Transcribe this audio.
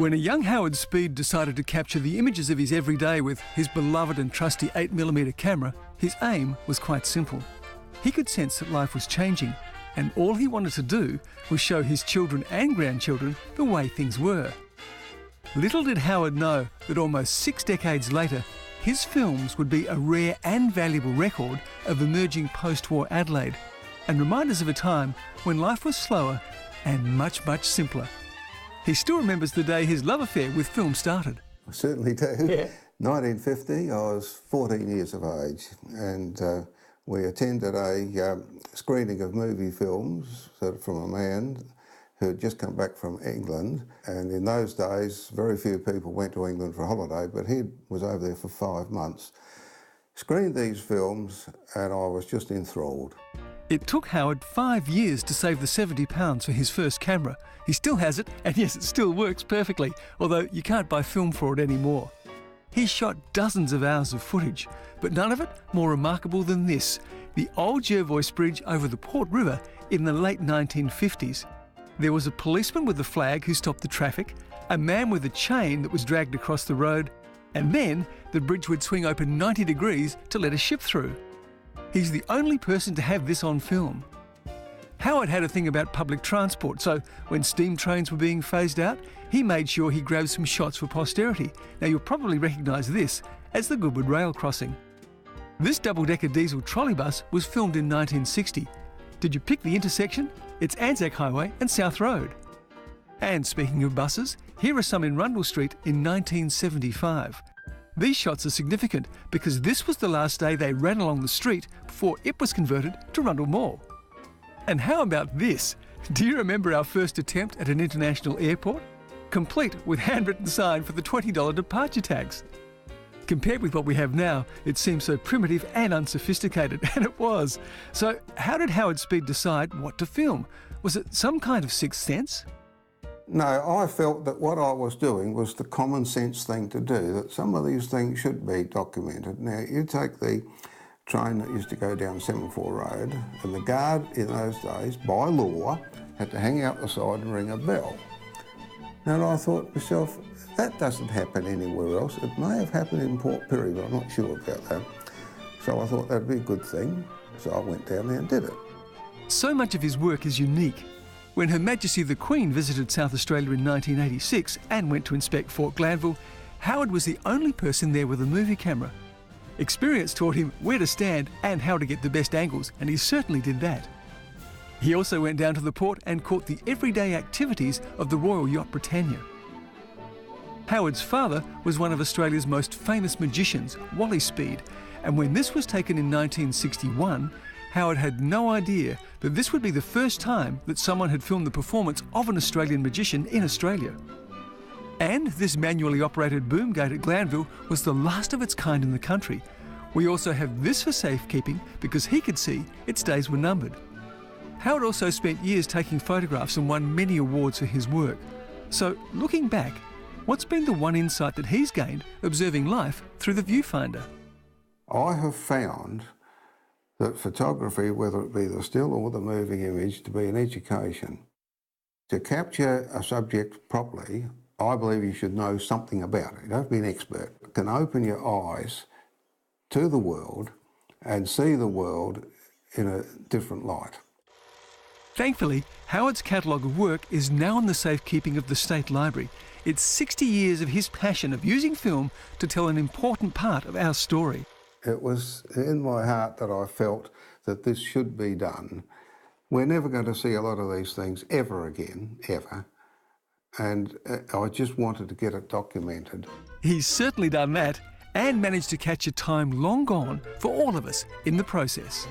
When a young Howard Speed decided to capture the images of his everyday with his beloved and trusty 8mm camera, his aim was quite simple. He could sense that life was changing, and all he wanted to do was show his children and grandchildren the way things were. Little did Howard know that almost 6 decades later, his films would be a rare and valuable record of emerging post-war Adelaide, and reminders of a time when life was slower and much, much simpler. He still remembers the day his love affair with film started. I certainly do. Yeah. 1950, I was 14 years of age, and we attended a screening of movie films from a man who had just come back from England. And in those days, very few people went to England for a holiday, but he was over there for 5 months. Screened these films, and I was just enthralled. It took Howard 5 years to save the £70 for his first camera. He still has it, and yes, it still works perfectly, although you can't buy film for it anymore. He shot dozens of hours of footage, but none of it more remarkable than this, the old Jervois Bridge over the Port River in the late 1950s. There was a policeman with a flag who stopped the traffic, a man with a chain that was dragged across the road, and then the bridge would swing open 90 degrees to let a ship through. He's the only person to have this on film. Howard had a thing about public transport, so when steam trains were being phased out, he made sure he grabbed some shots for posterity. Now you'll probably recognise this as the Goodwood Rail Crossing. This double-decker diesel trolley bus was filmed in 1960. Did you pick the intersection? It's Anzac Highway and South Road. And speaking of buses, here are some in Rundle Street in 1975. These shots are significant because this was the last day they ran along the street before it was converted to Rundle Mall. And how about this? Do you remember our first attempt at an international airport? Complete with handwritten sign for the $20 departure tags. Compared with what we have now, it seems so primitive and unsophisticated, and it was. So how did Howard Speed decide what to film? Was it some kind of sixth sense? No, I felt that what I was doing was the common sense thing to do, that some of these things should be documented. Now, you take the train that used to go down Semaphore Road, and the guard in those days, by law, had to hang out the side and ring a bell. And I thought to myself, that doesn't happen anywhere else. It may have happened in Port Pirie, but I'm not sure about that. So I thought that'd be a good thing. So I went down there and did it. So much of his work is unique. When Her Majesty the Queen visited South Australia in 1986 and went to inspect Fort Glanville, Howard was the only person there with a movie camera. Experience taught him where to stand and how to get the best angles, and he certainly did that. He also went down to the port and caught the everyday activities of the Royal Yacht Britannia. Howard's father was one of Australia's most famous magicians, Wally Speed, and when this was taken in 1961, Howard had no idea that this would be the first time that someone had filmed the performance of an Australian magician in Australia. And this manually operated boom gate at Glanville was the last of its kind in the country. We also have this for safekeeping because he could see its days were numbered. Howard also spent years taking photographs and won many awards for his work. So, looking back, what's been the one insight that he's gained observing life through the viewfinder? I have found that photography, whether it be the still or the moving image, to be an education. To capture a subject properly, I believe you should know something about it. You don't have to be an expert. It can open your eyes to the world and see the world in a different light. Thankfully, Howard's catalogue of work is now in the safekeeping of the State Library. It's 60 years of his passion of using film to tell an important part of our story. It was in my heart that I felt that this should be done. We're never going to see a lot of these things ever again, ever. And I just wanted to get it documented. He's certainly done that and managed to catch a time long gone for all of us in the process.